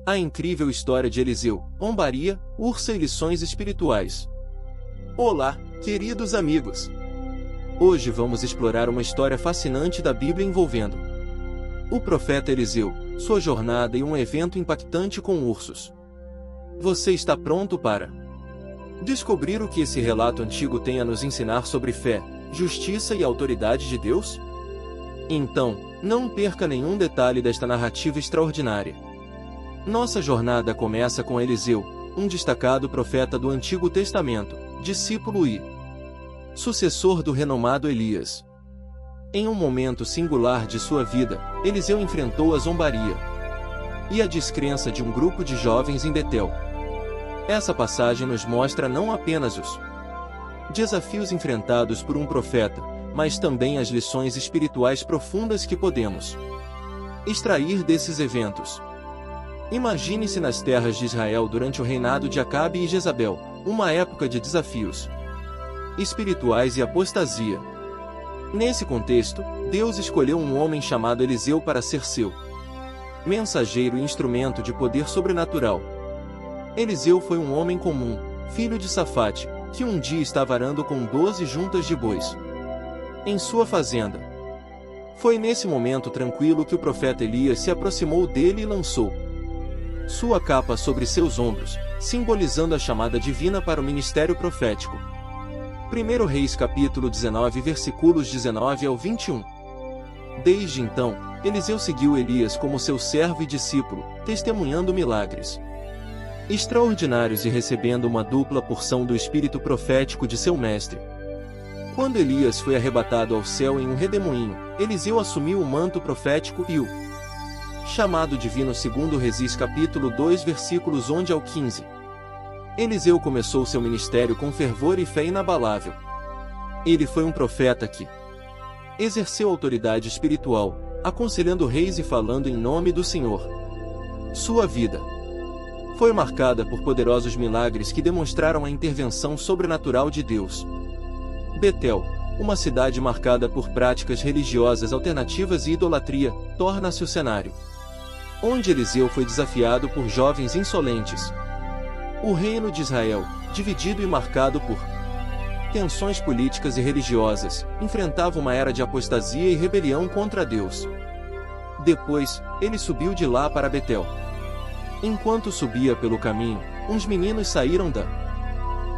A incrível história de Eliseu, Zombaria, Ursa e lições espirituais. Olá, queridos amigos! Hoje vamos explorar uma história fascinante da Bíblia envolvendo o profeta Eliseu, sua jornada e um evento impactante com ursos. Você está pronto para descobrir o que esse relato antigo tem a nos ensinar sobre fé, justiça e autoridade de Deus? Então, não perca nenhum detalhe desta narrativa extraordinária. Nossa jornada começa com Eliseu, um destacado profeta do Antigo Testamento, discípulo e sucessor do renomado Elias. Em um momento singular de sua vida, Eliseu enfrentou a zombaria e a descrença de um grupo de jovens em Betel. Essa passagem nos mostra não apenas os desafios enfrentados por um profeta, mas também as lições espirituais profundas que podemos extrair desses eventos. Imagine-se nas terras de Israel durante o reinado de Acabe e Jezabel, uma época de desafios espirituais e apostasia. Nesse contexto, Deus escolheu um homem chamado Eliseu para ser seu mensageiro e instrumento de poder sobrenatural. Eliseu foi um homem comum, filho de Safate, que um dia estava arando com 12 juntas de bois em sua fazenda. Foi nesse momento tranquilo que o profeta Elias se aproximou dele e lançou sua capa sobre seus ombros, simbolizando a chamada divina para o ministério profético. 1 Reis capítulo 19 versículos 19 ao 21. Desde então, Eliseu seguiu Elias como seu servo e discípulo, testemunhando milagres extraordinários e recebendo uma dupla porção do espírito profético de seu mestre. Quando Elias foi arrebatado ao céu em um redemoinho, Eliseu assumiu o manto profético e o chamado divino segundo Reis capítulo 2 versículos 11 ao 15. Eliseu começou seu ministério com fervor e fé inabalável. Ele foi um profeta que exerceu autoridade espiritual, aconselhando reis e falando em nome do Senhor. Sua vida foi marcada por poderosos milagres que demonstraram a intervenção sobrenatural de Deus. Betel, uma cidade marcada por práticas religiosas alternativas e idolatria, torna-se o cenário onde Eliseu foi desafiado por jovens insolentes. O reino de Israel, dividido e marcado por tensões políticas e religiosas, enfrentava uma era de apostasia e rebelião contra Deus. Depois, ele subiu de lá para Betel. Enquanto subia pelo caminho, uns meninos saíram da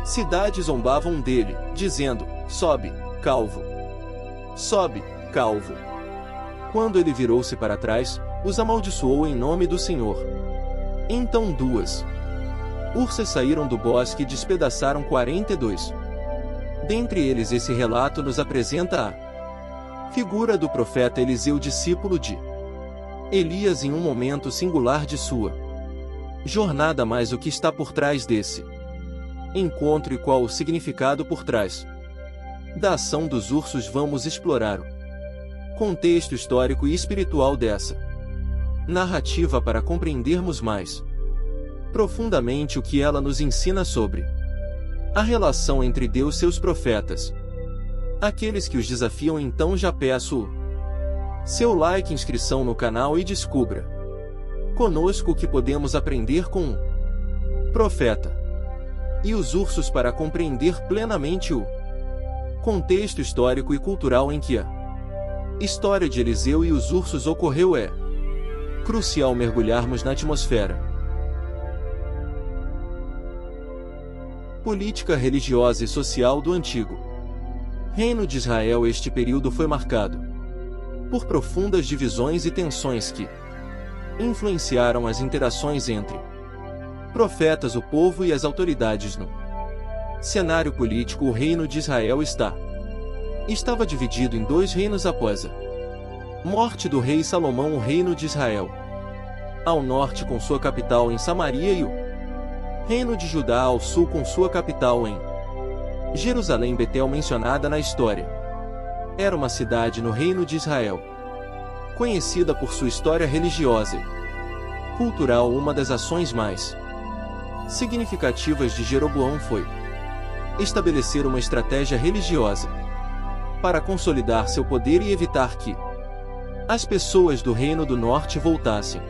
cidade e zombavam dele, dizendo: "Sobe, calvo! Sobe, calvo!" Quando ele virou-se para trás, os amaldiçoou em nome do Senhor. Então duas ursas saíram do bosque e despedaçaram 42. Dentre eles, esse relato nos apresenta a figura do profeta Eliseu, discípulo de Elias, em um momento singular de sua jornada. Mas o que está por trás desse encontro e qual o significado por trás da ação dos ursos? Vamos explorar o contexto histórico e espiritual dessa narrativa para compreendermos mais profundamente o que ela nos ensina sobre a relação entre Deus e seus profetas, aqueles que os desafiam. Então já peço seu like e inscrição no canal e descubra conosco o que podemos aprender com o profeta e os ursos para compreender plenamente o contexto histórico e cultural em que a história de Eliseu e os ursos ocorreu. É crucial mergulharmos na atmosfera política, religiosa e social do Antigo Reino de Israel. Este período foi marcado por profundas divisões e tensões que influenciaram as interações entre profetas, o povo e as autoridades. No cenário político, o Reino de Israel estava dividido em dois reinos após a morte do rei Salomão: o Reino de Israel ao norte com sua capital em Samaria e o Reino de Judá ao sul com sua capital em Jerusalém. Betel, mencionada na história, era uma cidade no Reino de Israel, conhecida por sua história religiosa e cultural. Uma das ações mais significativas de Jeroboão foi estabelecer uma estratégia religiosa para consolidar seu poder e evitar que as pessoas do Reino do Norte voltassem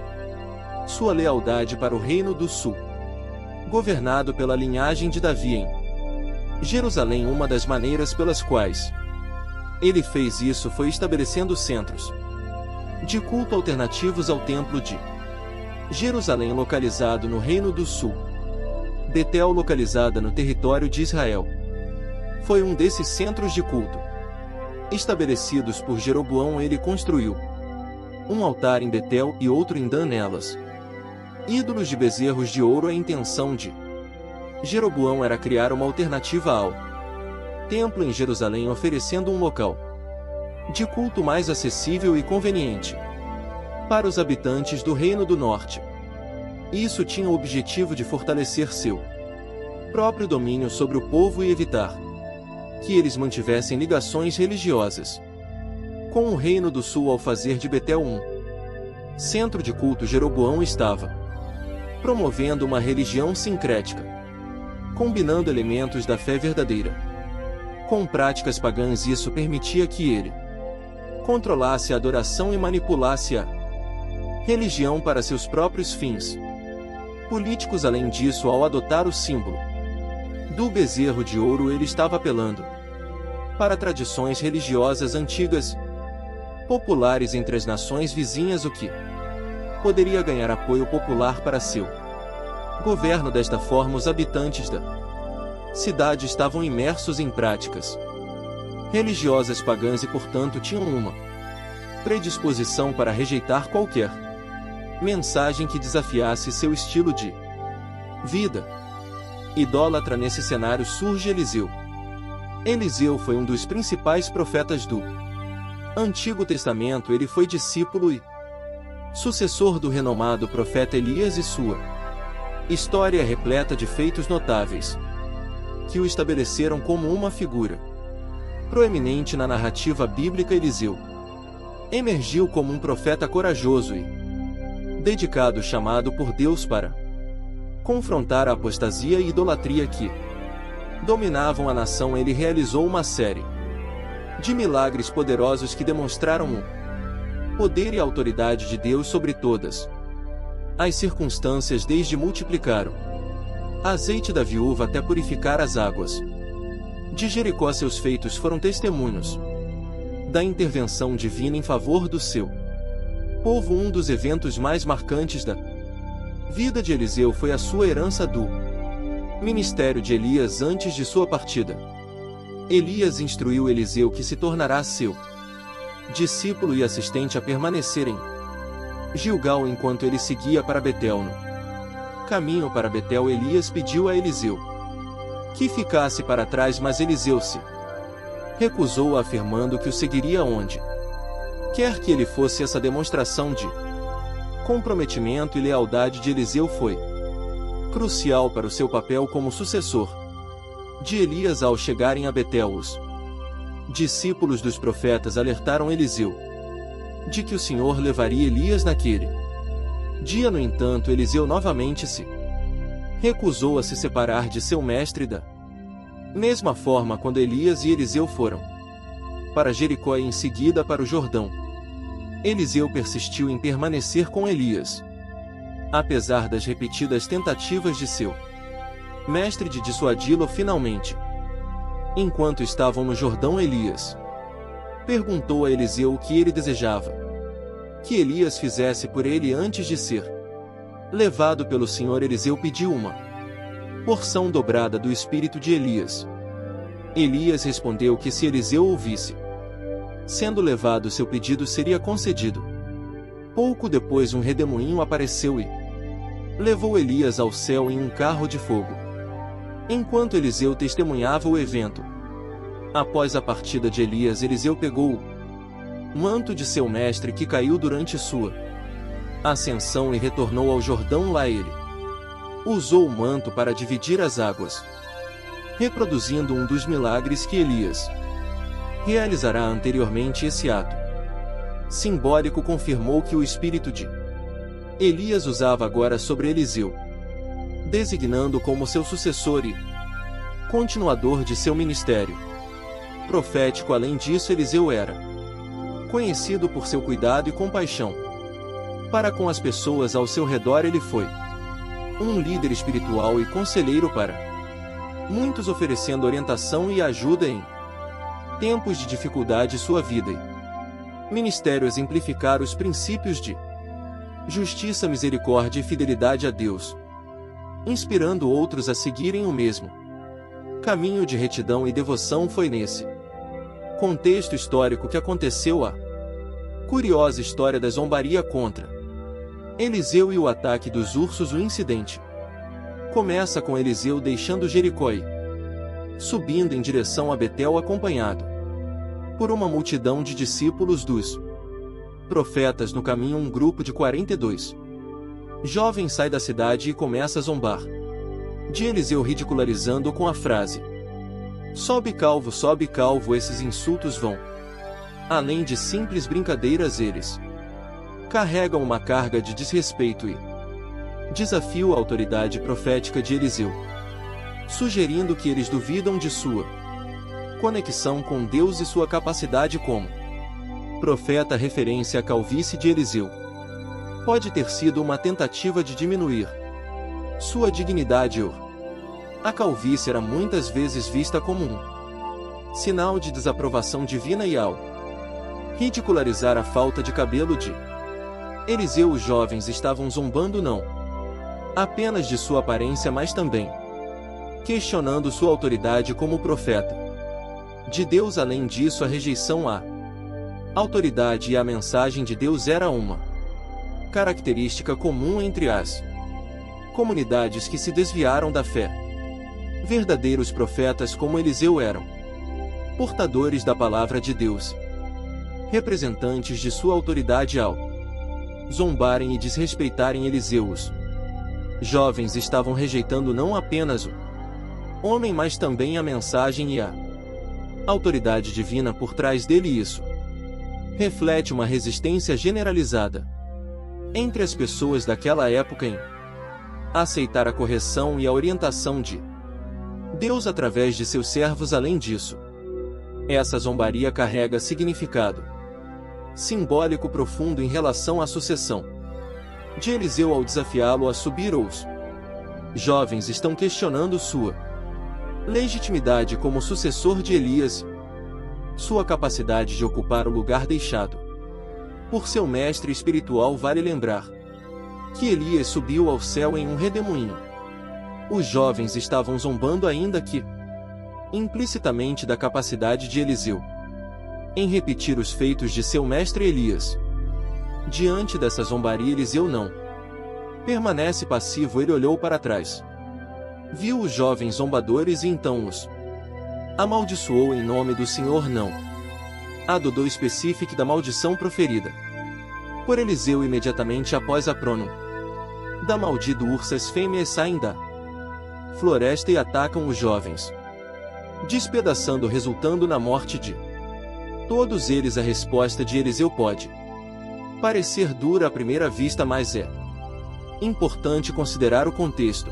Sua lealdade para o Reino do Sul. Governado pela linhagem de Davi em Jerusalém, uma das maneiras pelas quais ele fez isso foi estabelecendo centros de culto alternativos ao Templo de Jerusalém, localizado no Reino do Sul. Betel, localizada no território de Israel, foi um desses centros de culto. Estabelecidos por Jeroboão, ele construiu um altar em Betel e outro em Dan nelas. Ídolos de bezerros de ouro. A intenção de Jeroboão era criar uma alternativa ao templo em Jerusalém, oferecendo um local de culto mais acessível e conveniente para os habitantes do Reino do Norte. Isso tinha o objetivo de fortalecer seu próprio domínio sobre o povo e evitar que eles mantivessem ligações religiosas com o Reino do Sul. Ao fazer de Betel um centro de culto, Jeroboão estava promovendo uma religião sincrética, combinando elementos da fé verdadeira com práticas pagãs. Isso permitia que ele controlasse a adoração e manipulasse a religião para seus próprios fins políticos. Além disso, ao adotar o símbolo do bezerro de ouro, ele estava apelando para tradições religiosas antigas, populares entre as nações vizinhas, o que poderia ganhar apoio popular para seu governo. Desta forma, os habitantes da cidade estavam imersos em práticas religiosas pagãs e, portanto, tinham uma predisposição para rejeitar qualquer mensagem que desafiasse seu estilo de vida idólatra. Nesse cenário surge Eliseu. Eliseu foi um dos principais profetas do Antigo Testamento. Ele foi discípulo e sucessor do renomado profeta Elias, e sua história é repleta de feitos notáveis que o estabeleceram como uma figura proeminente na narrativa bíblica. Eliseu emergiu como um profeta corajoso e dedicado, chamado por Deus para confrontar a apostasia e idolatria que dominavam a nação. Ele realizou uma série de milagres poderosos que demonstraram o poder e a autoridade de Deus sobre todas as circunstâncias, desde multiplicar o azeite da viúva até purificar as águas de Jericó. Seus feitos foram testemunhos da intervenção divina em favor do seu povo. Um dos eventos mais marcantes da vida de Eliseu foi a sua herança do ministério de Elias antes de sua partida. Elias instruiu Eliseu, que se tornará seu discípulo e assistente, a permanecer em Gilgal enquanto ele seguia para Betel. No caminho para Betel, Elias pediu a Eliseu que ficasse para trás, mas Eliseu se recusou, afirmando que o seguiria onde quer que ele fosse. Essa demonstração de comprometimento e lealdade de Eliseu foi crucial para o seu papel como sucessor de Elias. Ao chegarem a Betel, os discípulos dos profetas alertaram Eliseu de que o Senhor levaria Elias naquele dia. No entanto, Eliseu novamente se recusou a se separar de seu mestre. Da mesma forma, quando Elias e Eliseu foram para Jericó e em seguida para o Jordão, Eliseu persistiu em permanecer com Elias, apesar das repetidas tentativas de seu mestre de dissuadi-lo. Finalmente, enquanto estavam no Jordão, Elias perguntou a Eliseu o que ele desejava que Elias fizesse por ele antes de ser levado pelo Senhor. Eliseu pediu uma porção dobrada do espírito de Elias. Elias respondeu que se Eliseu ouvisse, sendo levado, seu pedido seria concedido. Pouco depois, um redemoinho apareceu e levou Elias ao céu em um carro de fogo. Enquanto Eliseu testemunhava o evento, após a partida de Elias, Eliseu pegou o manto de seu mestre que caiu durante sua ascensão e retornou ao Jordão. Lá ele usou o manto para dividir as águas, reproduzindo um dos milagres que Elias realizará anteriormente. Esse ato simbólico confirmou que o espírito de Elias usava agora sobre Eliseu, designando como seu sucessor e continuador de seu ministério profético. Além disso, Eliseu era conhecido por seu cuidado e compaixão Para com as pessoas ao seu redor ele foi um líder espiritual e conselheiro para muitos, oferecendo orientação e ajuda em tempos de dificuldade sua vida e ministério exemplificar os princípios de justiça, misericórdia e fidelidade a Deus, inspirando outros a seguirem o mesmo caminho de retidão e devoção. Foi nesse contexto histórico que aconteceu a curiosa história da zombaria contra Eliseu e o ataque dos ursos. O incidente começa com Eliseu deixando Jericó e subindo em direção a Betel, acompanhado por uma multidão de discípulos dos profetas. No caminho, um grupo de 42 jovens sai da cidade e começa a zombar de Eliseu, ridicularizando-o com a frase: sobe calvo, sobe calvo. Esses insultos vão além de simples brincadeiras, eles carregam uma carga de desrespeito e desafio à autoridade profética de Eliseu, sugerindo que eles duvidam de sua conexão com Deus e sua capacidade como profeta. Referência à calvície de Eliseu pode ter sido uma tentativa de diminuir sua dignidade. A calvície era muitas vezes vista como um sinal de desaprovação divina, e ao ridicularizar a falta de cabelo de Eliseu, os jovens estavam zombando não apenas de sua aparência, mas também questionando sua autoridade como profeta de Deus. Além disso, a rejeição à autoridade e à mensagem de Deus era uma característica comum entre as comunidades que se desviaram da fé. Verdadeiros profetas como Eliseu eram portadores da palavra de Deus, representantes de sua autoridade. Ao zombarem e desrespeitarem Eliseu, os jovens estavam rejeitando não apenas o homem, mas também a mensagem e a autoridade divina por trás dele. Isso reflete uma resistência generalizada entre as pessoas daquela época em aceitar a correção e a orientação de Deus através de seus servos. Além disso, essa zombaria carrega significado simbólico profundo em relação à sucessão de Eliseu. Ao desafiá-lo a subir, os jovens estão questionando sua legitimidade como sucessor de Elias, sua capacidade de ocupar o lugar deixado por seu mestre espiritual. Vale lembrar que Elias subiu ao céu em um redemoinho. Os jovens estavam zombando, ainda que implicitamente, da capacidade de Eliseu em repetir os feitos de seu mestre Elias. Diante dessa zombaria, Eliseu não permanece passivo. Ele olhou para trás, viu os jovens zombadores e então os amaldiçoou em nome do Senhor. Não há dúvida específica da maldição proferida por Eliseu imediatamente após a prono da maldito. Ursas fêmeas saem da floresta e atacam os jovens, despedaçando, resultando na morte de todos eles. A resposta de Eliseu pode parecer dura à primeira vista, mas é importante considerar o contexto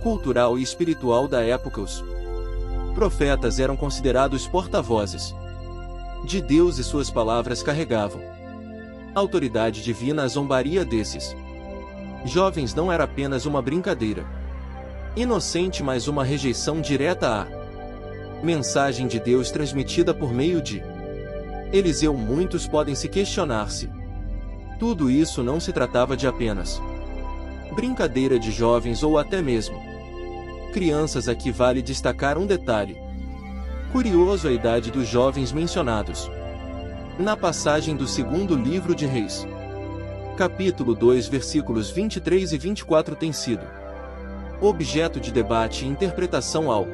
cultural e espiritual da época. Os profetas eram considerados porta-vozes de Deus e suas palavras carregavam autoridade divina. A zombaria desses jovens não era apenas uma brincadeira inocente, mas uma rejeição direta à mensagem de Deus transmitida por meio de Eliseu. Muitos podem se questionar se tudo isso não se tratava de apenas brincadeira de jovens ou até mesmo crianças. Aqui vale destacar um detalhe curioso: a idade dos jovens mencionados na passagem do segundo livro de Reis, capítulo 2, versículos 23 e 24, tem sido objeto de debate e interpretação ao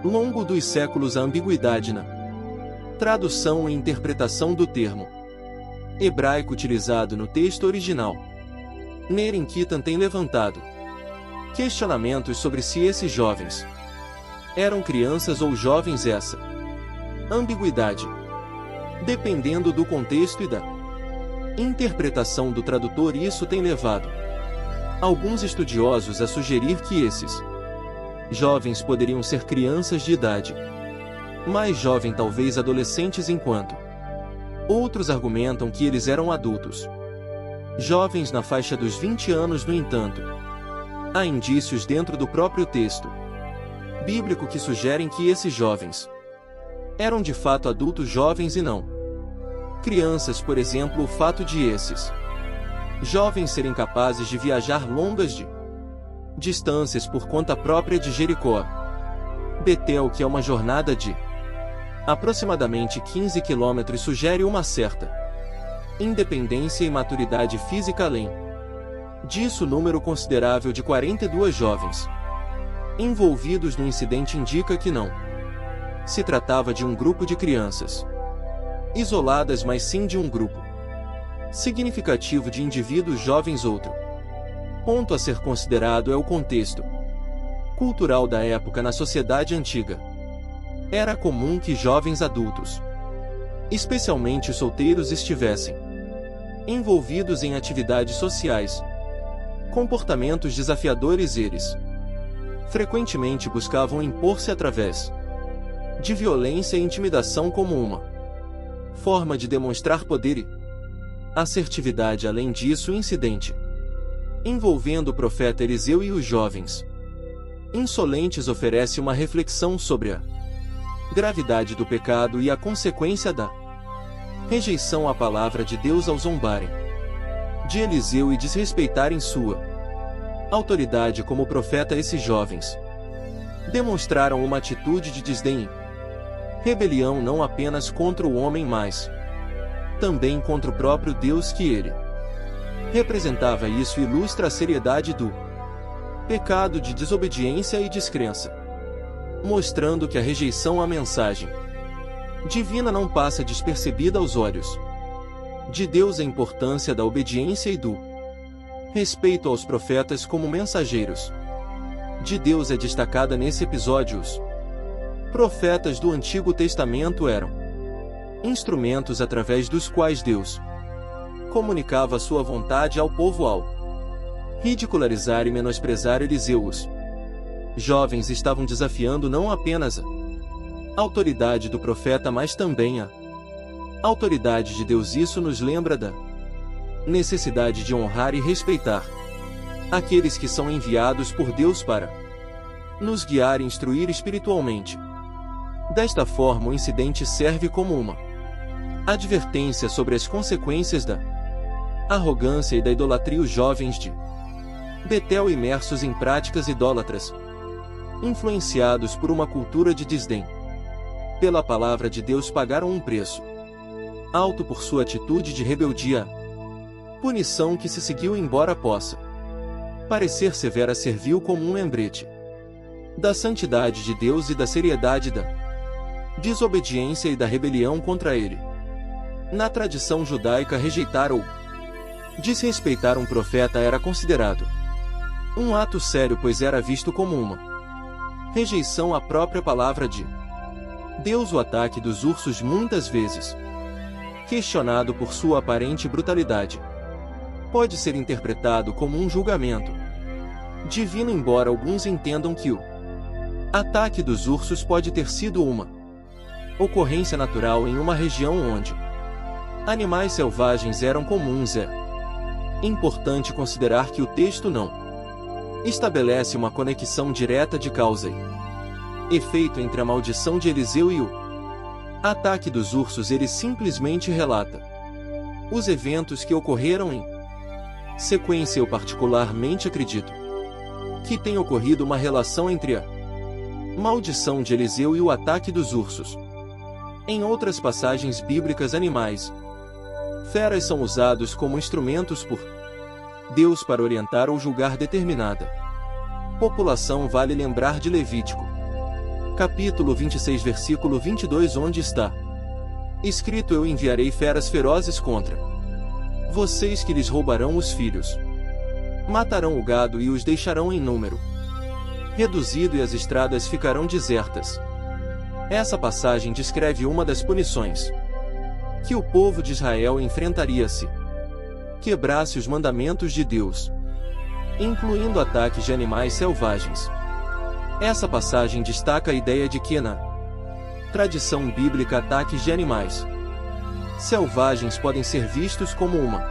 longo dos séculos. A ambiguidade na tradução e interpretação do termo hebraico utilizado no texto original Neren Kitan tem levantado questionamentos sobre se esses jovens eram crianças ou jovens. Essa ambiguidade, dependendo do contexto e da interpretação do tradutor, isso tem levado alguns estudiosos a sugerir que esses jovens poderiam ser crianças de idade mais jovem, talvez adolescentes, enquanto outros argumentam que eles eram adultos. Jovens na faixa dos 20 anos, no entanto. Há indícios dentro do próprio texto bíblico que sugerem que esses jovens eram de fato adultos jovens e não crianças. Por exemplo, o fato de esses jovens serem capazes de viajar longas distâncias por conta própria de Jericó, Betel, que é uma jornada de aproximadamente 15 quilômetros, sugere uma certa independência e maturidade física. Além disso, o número considerável de 42 jovens envolvidos no incidente indica que não se tratava de um grupo de crianças isoladas, mas sim de um grupo significativo de indivíduos jovens. Outro ponto a ser considerado é o contexto cultural da época. Na sociedade antiga, era comum que jovens adultos, especialmente solteiros, estivessem envolvidos em atividades sociais, comportamentos desafiadores. Eles frequentemente buscavam impor-se através de violência e intimidação como uma forma de demonstrar poder e assertividade. Além disso, o incidente envolvendo o profeta Eliseu e os jovens insolentes oferece uma reflexão sobre a gravidade do pecado e a consequência da rejeição à palavra de Deus ao zombarem de Eliseu e desrespeitarem sua autoridade como profeta. Esses jovens demonstraram uma atitude de desdém e rebelião, não apenas contra o homem, mas também contra o próprio Deus que ele representava. Isso ilustra a seriedade do pecado de desobediência e descrença, mostrando que a rejeição à mensagem divina não passa despercebida aos olhos de Deus. A importância da obediência e do respeito aos profetas como mensageiros de Deus é destacada nesse episódio. Os profetas do Antigo Testamento eram instrumentos através dos quais Deus comunicava sua vontade ao povo. Ao ridicularizar e menosprezar Eliseu, os jovens estavam desafiando não apenas a autoridade do profeta, mas também a autoridade de Deus. Isso nos lembra da necessidade de honrar e respeitar aqueles que são enviados por Deus para nos guiar e instruir espiritualmente. Desta forma, o incidente serve como uma advertência sobre as consequências da arrogância e da idolatria. Os jovens de Betel, imersos em práticas idólatras, influenciados por uma cultura de desdém pela palavra de Deus, pagaram um preço alto por sua atitude de rebeldia. A punição que se seguiu, embora possa parecer severa, serviu como um lembrete da santidade de Deus e da seriedade da desobediência e da rebelião contra ele. Na tradição judaica, rejeitar ou desrespeitar um profeta era considerado um ato sério, pois era visto como uma rejeição à própria palavra de Deus. O ataque dos ursos, muitas vezes questionado por sua aparente brutalidade, pode ser interpretado como um julgamento divino, embora alguns entendam que o ataque dos ursos pode ter sido uma ocorrência natural em uma região onde animais selvagens eram comuns. É importante considerar que o texto não estabelece uma conexão direta de causa e efeito entre a maldição de Eliseu e o ataque dos ursos. Ele simplesmente relata os eventos que ocorreram em sequência. Eu particularmente acredito que tem ocorrido uma relação entre a maldição de Eliseu e o ataque dos ursos. Em outras passagens bíblicas, animais feras são usados como instrumentos por Deus para orientar ou julgar determinada população. Vale lembrar de Levítico, capítulo 26, versículo 22, onde está escrito: eu enviarei feras ferozes contra vocês, que lhes roubarão os filhos, matarão o gado e os deixarão em número reduzido, e as estradas ficarão desertas. Essa passagem descreve uma das punições que o povo de Israel enfrentaria se quebrasse os mandamentos de Deus, incluindo ataques de animais selvagens. Essa passagem destaca a ideia de que na tradição bíblica, ataques de animais selvagens podem ser vistos como uma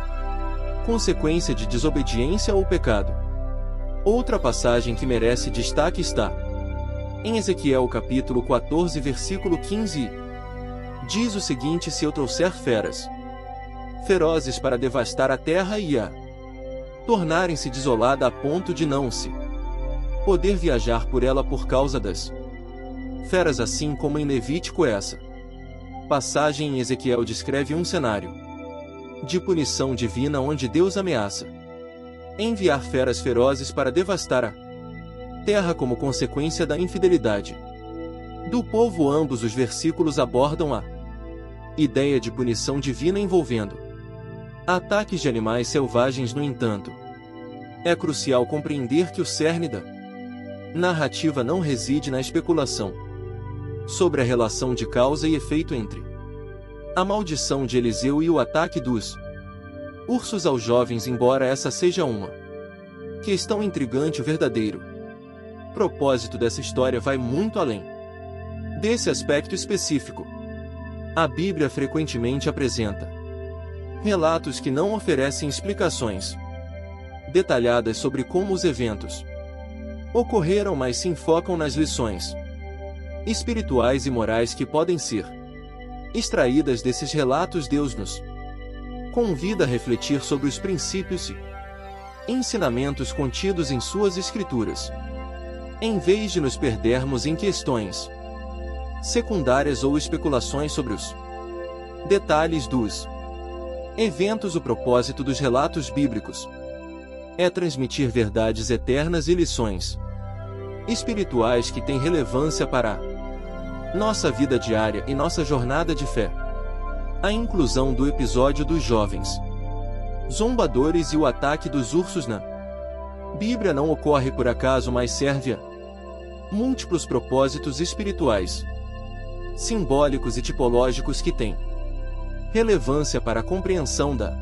consequência de desobediência ou pecado. Outra passagem que merece destaque está em Ezequiel capítulo 14 versículo 15. Diz o seguinte: se eu trouxer feras ferozes para devastar a terra e a tornarem-se desolada a ponto de não se poder viajar por ela por causa das feras, assim como em Levítico, essa passagem em Ezequiel descreve um cenário de punição divina onde Deus ameaça enviar feras ferozes para devastar a terra como consequência da infidelidade do povo. Ambos os versículos abordam a ideia de punição divina envolvendo ataques de animais selvagens. No entanto, é crucial compreender que o cerne da narrativa não reside na especulação sobre a relação de causa e efeito entre a maldição de Eliseu e o ataque dos ursos aos jovens, embora essa seja uma questão intrigante. O verdadeiro propósito dessa história vai muito além desse aspecto específico. A Bíblia frequentemente apresenta relatos que não oferecem explicações detalhadas sobre como os eventos ocorreram, mas se enfocam nas lições espirituais e morais que podem ser extraídas desses relatos. Deus nos convida a refletir sobre os princípios e ensinamentos contidos em suas escrituras, em vez de nos perdermos em questões secundárias ou especulações sobre os detalhes dos eventos. O propósito dos relatos bíblicos é transmitir verdades eternas e lições espirituais que têm relevância para a nossa vida diária e nossa jornada de fé. A inclusão do episódio dos jovens zombadores e o ataque dos ursos na Bíblia não ocorre por acaso, mas serve a múltiplos propósitos espirituais, simbólicos e tipológicos que têm relevância para a compreensão da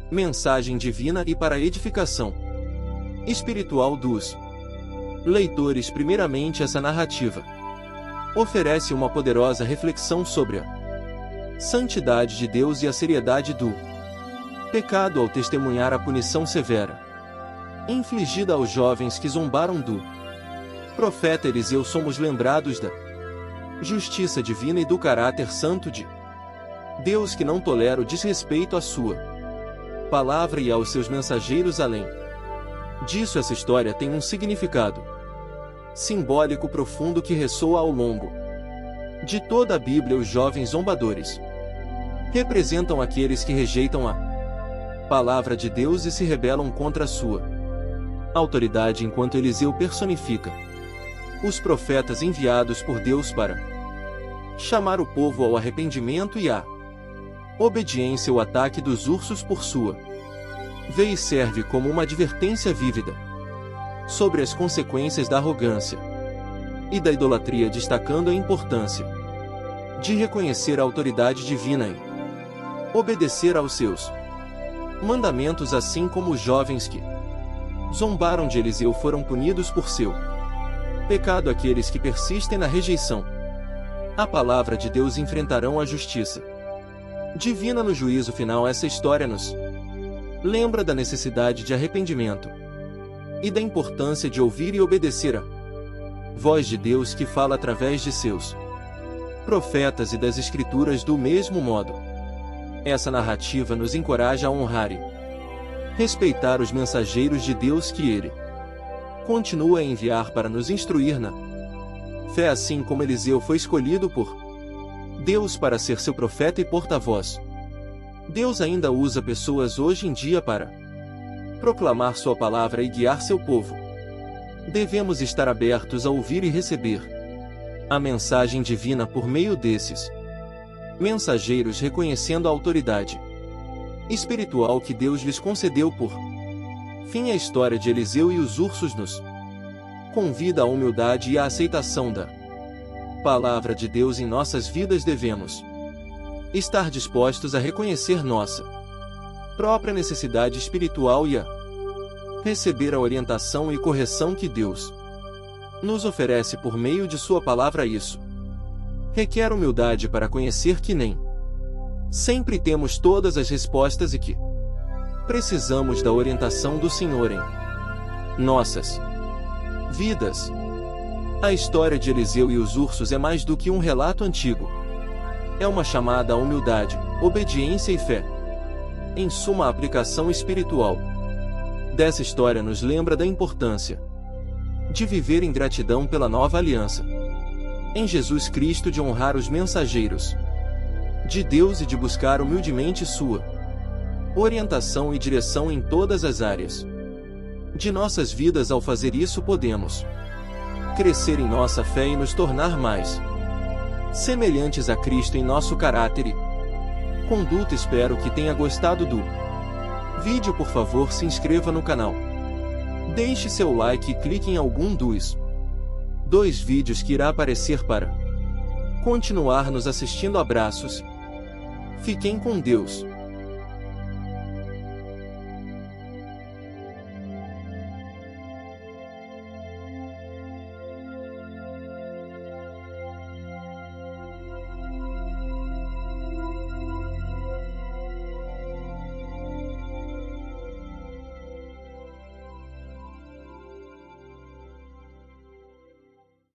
mensagem divina e para a edificação espiritual dos leitores. Primeiramente, essa narrativa oferece uma poderosa reflexão sobre a santidade de Deus e a seriedade do pecado ao testemunhar a punição severa infligida aos jovens que zombaram do profeta Eliseu. Somos lembrados da justiça divina e do caráter santo de Deus, que não tolera o desrespeito à sua palavra e aos seus mensageiros. Além disso, essa história tem um significado simbólico profundo que ressoa ao longo de toda a Bíblia. Os jovens zombadores representam aqueles que rejeitam a palavra de Deus e se rebelam contra a sua autoridade, enquanto Eliseu personifica os profetas enviados por Deus para chamar o povo ao arrependimento e à obediência. O ataque dos ursos, por sua vez, serve como uma advertência vívida sobre as consequências da arrogância e da idolatria, destacando a importância de reconhecer a autoridade divina e obedecer aos seus mandamentos. Assim como os jovens que zombaram de Eliseu foram punidos por seu pecado, aqueles que persistem na rejeição à palavra de Deus enfrentarão a justiça divina no juízo final. Essa história nos lembra da necessidade de arrependimento e da importância de ouvir e obedecer a voz de Deus, que fala através de seus profetas e das Escrituras. Do mesmo modo, essa narrativa nos encoraja a honrar e respeitar os mensageiros de Deus que Ele continua a enviar para nos instruir na fé. Assim como Eliseu foi escolhido por Deus para ser seu profeta e porta-voz, Deus ainda usa pessoas hoje em dia para proclamar sua palavra e guiar seu povo. Devemos estar abertos a ouvir e receber a mensagem divina por meio desses mensageiros, reconhecendo a autoridade espiritual que Deus lhes concedeu. Por fim, a história de Eliseu e os ursos nos convida à humildade e à aceitação da palavra de Deus em nossas vidas. Devemos estar dispostos a reconhecer nossa própria necessidade espiritual e a receber a orientação e correção que Deus nos oferece por meio de sua palavra. Isso requer humildade para conhecer que nem sempre temos todas as respostas e que Precisamos da orientação do Senhor em nossas vidas. A história de Eliseu e os ursos é mais do que um relato antigo. É uma chamada à humildade, obediência e fé. Em suma, a aplicação espiritual dessa história nos lembra da importância de viver em gratidão pela nova aliança em Jesus Cristo, de honrar os mensageiros de Deus e de buscar humildemente sua orientação e direção em todas as áreas de nossas vidas. Ao fazer isso, podemos crescer em nossa fé e nos tornar mais semelhantes a Cristo em nosso caráter e conduta. Espero que tenha gostado do vídeo. Por favor, se inscreva no canal, deixe seu like e clique em algum dos 2 vídeos que irá aparecer para continuar nos assistindo. Abraços, fiquem com Deus.